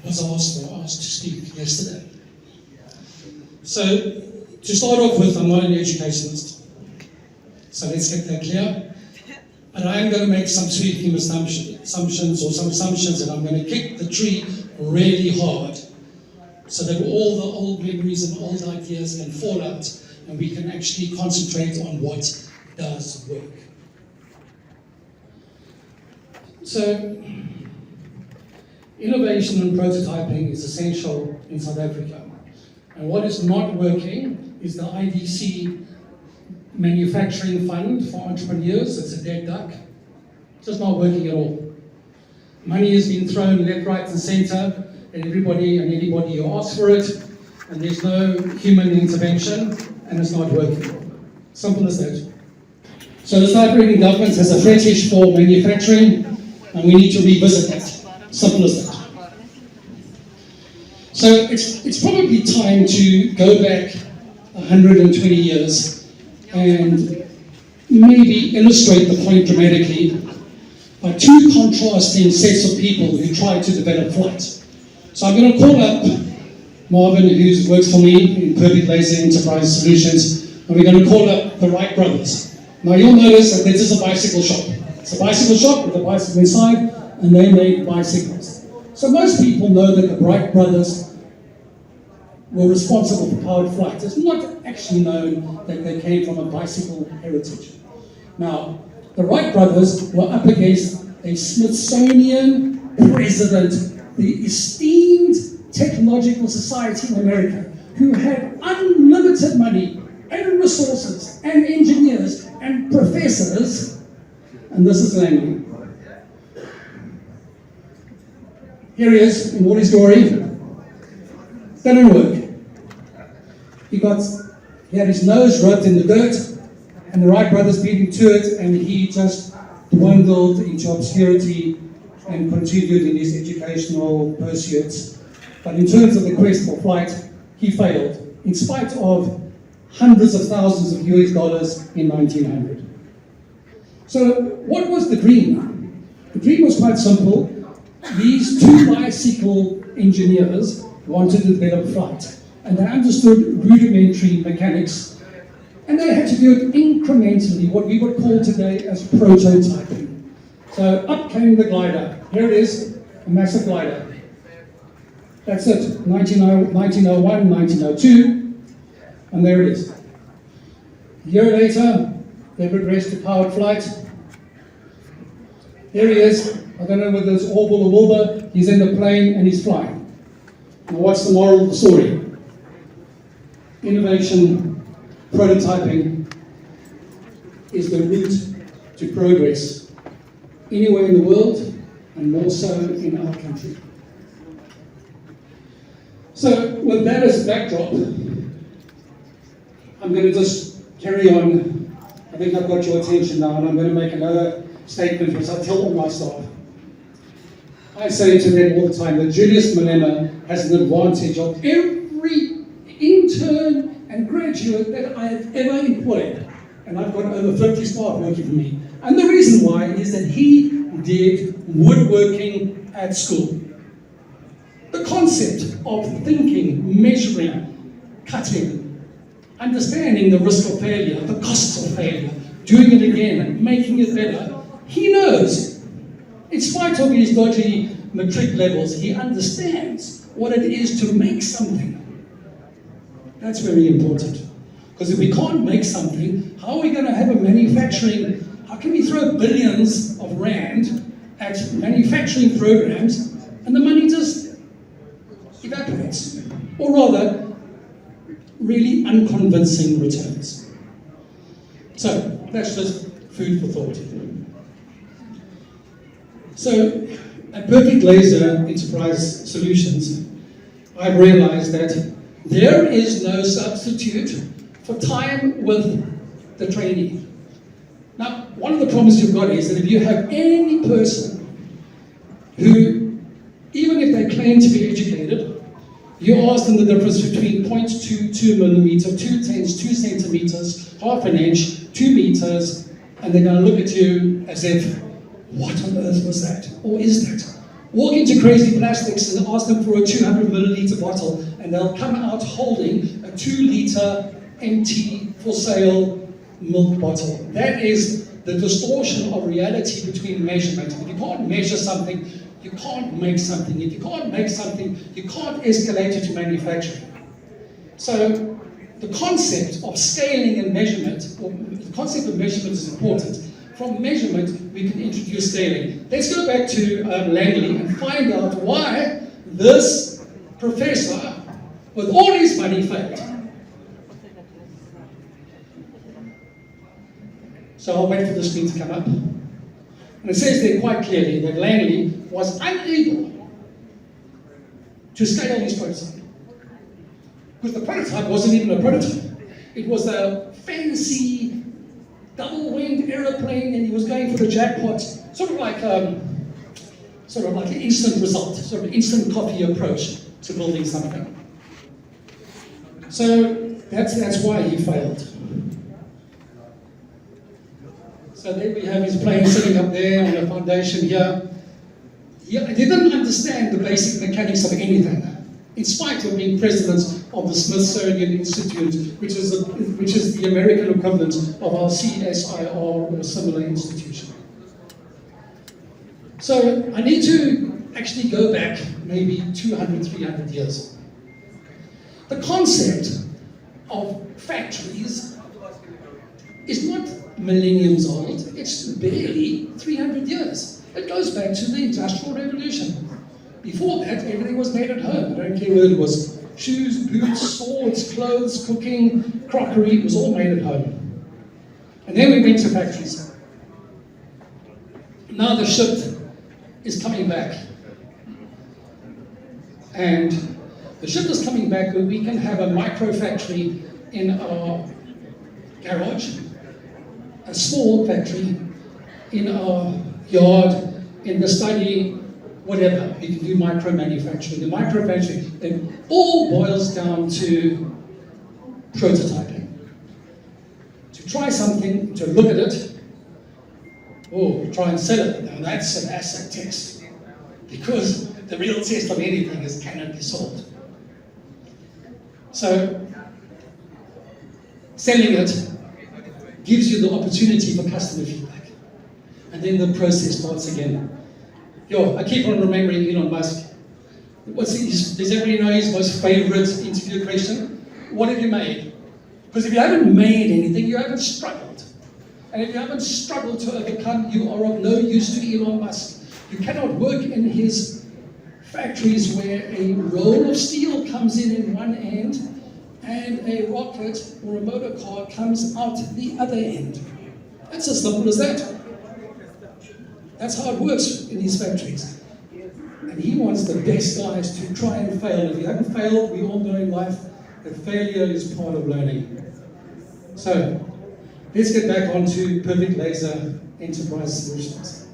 was asked to speak yesterday. So, to start off with, I'm not an educationist, so let's get that clear. But I am going to make some sweeping assumptions, or some assumptions, and I'm going to kick the tree really hard, so that all the old memories and old ideas can fall out, and we can actually concentrate on what does work. So, innovation and prototyping is essential in South Africa. And what is not working is the IDC Manufacturing Fund for Entrepreneurs. It's a dead duck. It's just not working at all. Money has been thrown left, right, and centre, and everybody and anybody who asks for it, and there's no human intervention, and it's not working. Simple as that. So the South African government has a fetish for manufacturing, and we need to revisit that. Simple as that. So it's probably time to go back 120 years and maybe illustrate the point dramatically by two contrasting sets of people who tried to develop flight. So I'm going to call up Marvin, who works for me in Perfect Laser Enterprise Solutions, and we're going to call up the Wright brothers. Now you'll notice that this is a bicycle shop. It's a bicycle shop with a bicycle inside, and they make bicycles. So most people know that the Wright brothers were responsible for powered flight. It's not actually known that they came from a bicycle heritage. Now, the Wright brothers were up against a Smithsonian president, the esteemed Technological Society in America, who had unlimited money and resources and engineers and professors, and this is Langley. Here he is in all his glory. Didn't work. He had his nose rubbed in the dirt, and the Wright brothers beat him to it, and he just dwindled into obscurity and continued in his educational pursuits. But in terms of the quest for flight, he failed, in spite of hundreds of thousands of US dollars in 1900. So what was the dream? The dream was quite simple. These two bicycle engineers wanted to develop flight, and they understood rudimentary mechanics, and they had to do it incrementally, what we would call today as prototyping. So up came the glider. Here it is, a massive glider. That's it, 1901, 1902, and there it is. A year later, they progressed to powered flight. Here he is. I don't know whether it's Orville or Wilbur. He's in the plane and he's flying. Now what's the moral of the story? Innovation, prototyping is the route to progress anywhere in the world, and more so in our country. So with that as a backdrop, I'm going to just carry on. I think I've got your attention now, and I'm going to make another statement which I tell all my staff. I say to them all the time that Julius Malema has an advantage of every intern and graduate that I have ever employed. And I've got over 50 staff working for me. And the reason why is that he did woodworking at school. The concept of thinking, measuring, cutting, understanding the risk of failure, the costs of failure, doing it again and making it better, he knows. In spite of his dodgy matric levels, he understands what it is to make something. That's very important. Because if we can't make something, how are we going to have a manufacturing, how can we throw billions of rand at manufacturing programs and the money just evaporates? Or rather, really unconvincing returns. So, that's just food for thought. So, at Perfect Laser Enterprise Solutions, I've realized that there is no substitute for time with the trainee. Now, one of the problems you've got is that if you have any person who, even if they claim to be educated, you ask them the difference between 0.22 millimeter, 2/10, 2 centimeters, half an inch, 2 meters, and they're going to look at you as if, what on earth was that? Or is that? Walk into Crazy Plastics and ask them for a 200 milliliter bottle, and they'll come out holding a 2-liter empty for sale milk bottle. That is the distortion of reality between measurement. If you can't measure something, you can't make something. If you can't make something, you can't escalate it to manufacturing. So the concept of scaling and measurement, or the concept of measurement is important. From measurement, we can introduce scaling. Let's go back to Langley and find out why this professor, with all his money, failed. So I'll wait for the screen to come up. And it says there quite clearly that Langley was unable to scale his prototype. Because the prototype wasn't even a prototype. It was a fancy double-winged aeroplane, and he was going for the jackpot, sort of like an instant result, sort of an instant coffee approach to building something. So that's why he failed. So there we have his plane sitting up there on the foundation here. He didn't understand the basic mechanics of anything, in spite of being president of the Smith-Chandler Institute, which is the American equivalent of our CSIR or similar institution. So I need to actually go back maybe 200, 300 years. The concept of factories is not millenniums old, it's barely 300 years. It goes back to the Industrial Revolution. Before that, everything was made at home. I don't care whether it was shoes, boots, swords, clothes, cooking, crockery, it was all made at home. And then we went to factories. Now the shift is coming back. And the shift is coming back where we can have a micro factory in our garage, a small factory in our yard, in the study, whatever. You can do micro manufacturing. The micro factory, it all boils down to prototyping. To try something, to look at it, or try and sell it. Now that's an asset test, because the real test of anything is, can it be sold? So selling it gives you the opportunity for customer feedback, and then the process starts again. I keep on remembering Elon Musk. Does everybody know his most favorite interview question? What have you made? Because if you haven't made anything, you haven't struggled. And if you haven't struggled to overcome, you are of no use to Elon Musk. You cannot work in his factories where a roll of steel comes in one end and a rocket or a motor car comes out the other end. That's as simple as that. That's how it works in these factories. And he wants the best guys to try and fail. If you haven't failed, we all know in life that failure is part of learning. So, let's get back onto Perfect Laser Enterprise Solutions.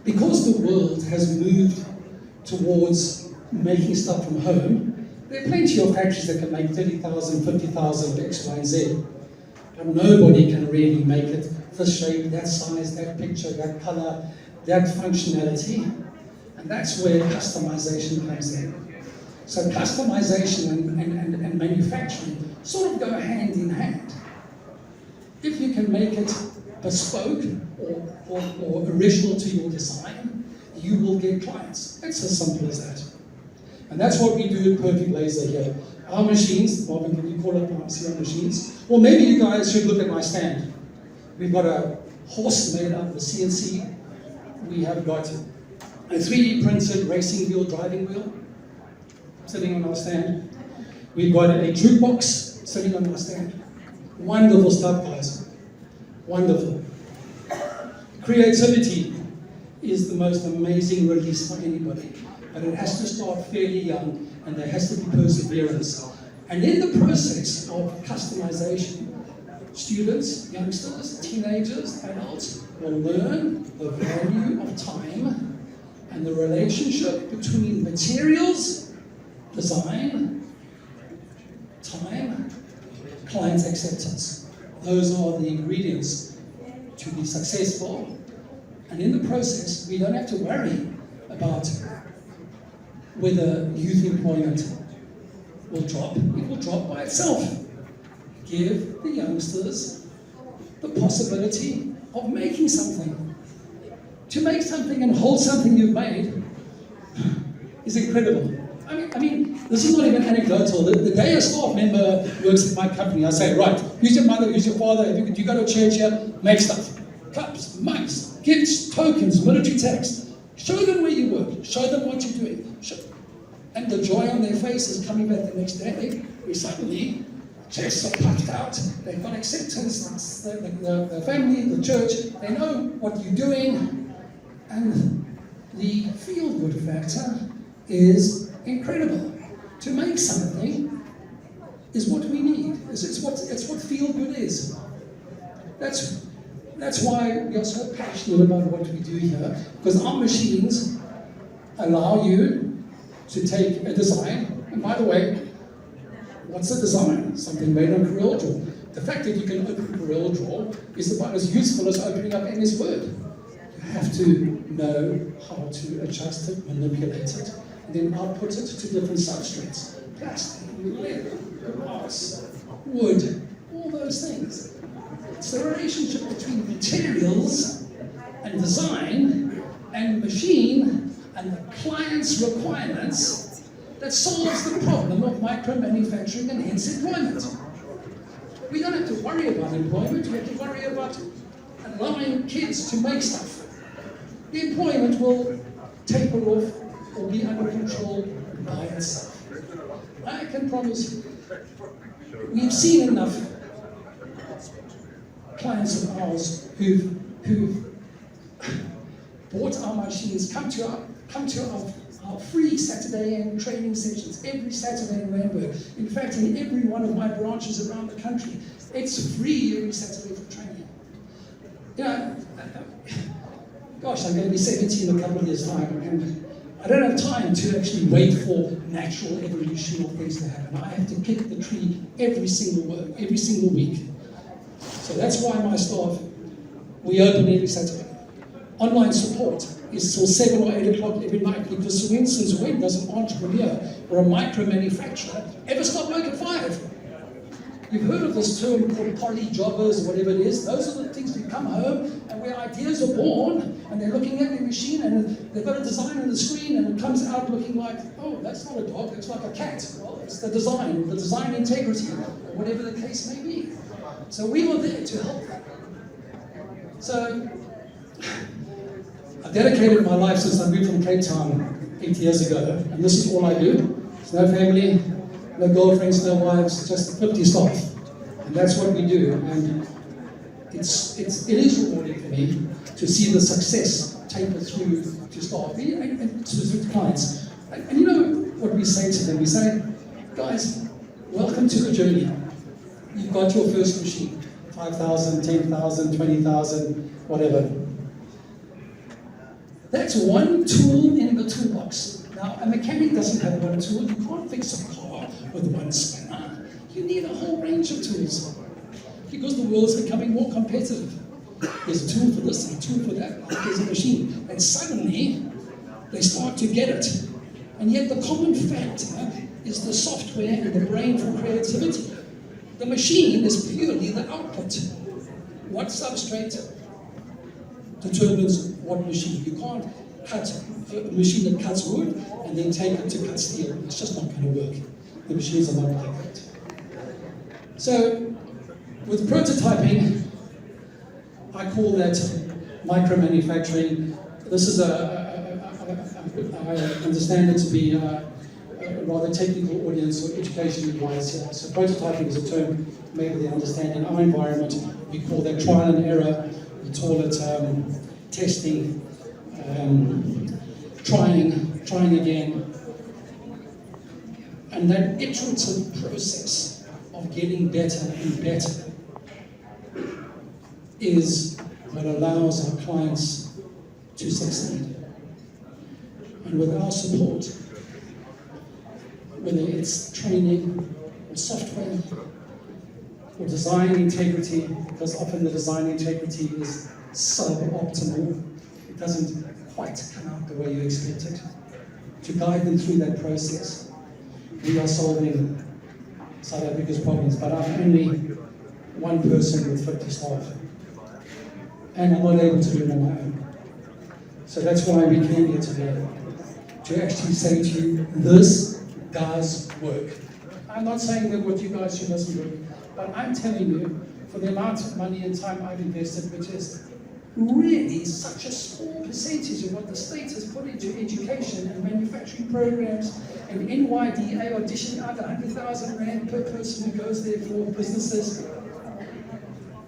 Because the world has moved towards making stuff from home, there are plenty of factories that can make 30,000, 50,000 of X, Y, and Z. But nobody can really make it this shape, that size, that picture, that color, that functionality. And that's where customization comes in. So customization and manufacturing sort of go hand in hand. If you can make it bespoke or original to your design, you will get clients. It's as simple as that. And that's what we do at Perfect Laser here. Our machines, Marvin, can you call up our machines? Well, maybe you guys should look at my stand. We've got a horse made out of a CNC. We have got a 3D printed racing wheel, driving wheel, sitting on our stand. We've got a jukebox sitting on our stand. Wonderful stuff, guys. Wonderful. Creativity is the most amazing release for anybody. But it has to start fairly young, and there has to be perseverance. And in the process of customization, students, youngsters, teenagers, adults will learn the value of time and the relationship between materials, design, time, client acceptance. Those are the ingredients to be successful And in the process, we don't have to worry about whether youth employment will drop. It will drop by itself. Give the youngsters the possibility of making something. To make something and hold something you've made is incredible. I mean, this is not even anecdotal. The day a staff member works at my company, I say, right, who's your mother, who's your father, if you go to church here, make stuff. Cups, mugs, gifts, tokens, military text. Show them where you work. Show them what you're doing. And the joy on their faces coming back the next day, we suddenly, chests are puffed out, they've got acceptance, the family, the church, they know what you're doing, and the feel-good factor is incredible. To make something is what we need. It's what feel-good is. That's why we are so passionate about what we do here, because our machines allow you to take a design, and by the way, what's a design? Something made on Corel Draw. The fact that you can open Corel Draw is about as useful as opening up MS Word. You have to know how to adjust it, manipulate it, and then output it to different substrates. Plastic, lead, glass, wood, all those things. It's the relationship between materials and design and machine and the client's requirements that solves the problem of micro-manufacturing and hence employment. We don't have to worry about employment, we have to worry about allowing kids to make stuff. The employment will taper off or be under control by itself. I can promise we've seen enough clients of ours who've bought our machines, come to our free Saturday end training sessions every Saturday in Warwick. In fact, in every one of my branches around the country, it's free every Saturday for training. You know, gosh, I'm going to be 70 in a couple of years' time, and I don't have time to actually wait for natural evolution of things to happen. I have to kick the tree every single week. So that's why my staff, we open every Saturday. Online support is till 7 or 8 o'clock every night, because for instance, when does an entrepreneur or a micro-manufacturer ever stop work at 5? You've heard of this term called poly-jobbers, or whatever it is. Those are the things that come home and where ideas are born, and they're looking at their machine and they've got a design on the screen and it comes out looking like, oh, that's not a dog, it's like a cat. Well, it's the design integrity, or whatever the case may be. So we were there to help them. So I've dedicated my life since I moved from Cape Town 8 years ago, and this is all I do. There's no family, no girlfriends, no wives, just 50 staff. And that's what we do. And it is rewarding for me to see the success taper through to staff and to clients. And you know what we say to them? We say, guys, welcome to the journey. You've got your first machine, 5,000, 10,000, 20,000, whatever. That's one tool in the toolbox. Now, a mechanic doesn't have one tool. You can't fix a car with one spanner. You need a whole range of tools, because the world's becoming more competitive. There's a tool for this, and a tool for that, there's a machine. And suddenly, they start to get it. And yet the common factor is the software and the brain for creativity. The machine is purely the output. What substrate determines what machine? You can't cut a machine that cuts wood and then take it to cut steel. It's just not going to work. The machines are not like that. So, with prototyping, I call that micro-manufacturing. This is I understand it to be a rather technical audience or education-wise here. So prototyping is a term maybe they understand in our environment. We call that trial and error. We call it testing, trying again. And that iterative process of getting better and better is what allows our clients to succeed. And with our support, whether it's training or software or design integrity, because often the design integrity is suboptimal, it doesn't quite come out the way you expect it. To guide them through that process. We are solving South Africa's problems, but I'm only one person with 50 staff. And I'm not able to do it on my own. So that's why we came here today, to actually say to you, this does work. I'm not saying that what you guys do doesn't work, but I'm telling you, for the amount of money and time I've invested, which is really such a small percentage of what the state has put into education and manufacturing programs, and NYDA are dishing out 100,000 rand per person who goes there for businesses.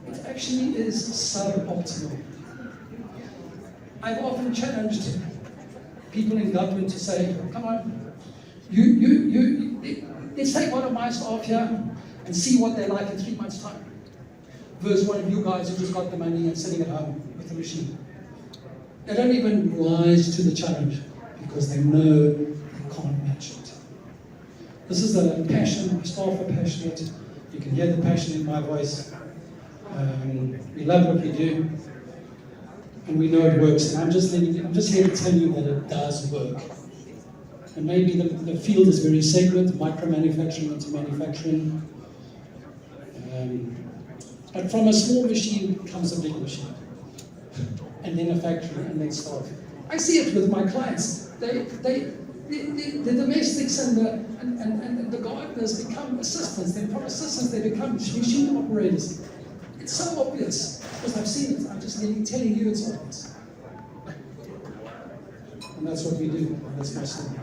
It actually is suboptimal. I've often challenged people in government to say, come on, let's take one of my staff here and see what they're like in 3 months' time, versus one of you guys who just got the money and sitting at home with the machine. They don't even rise to the challenge because they know they can't match it. This is the passion. My staff are passionate. You can hear the passion in my voice. We love what we do, and we know it works. And I'm just here to tell you that it does work. And maybe the field is very segment, micro-manufacturing into manufacturing. But from a small machine comes a big machine, and then a factory, and then staff. I see it with my clients. The domestics and the gardeners become assistants. Then from assistants they become machine operators. It's so obvious because I've seen it. I'm just telling you it's obvious. And that's what we do. That's my story.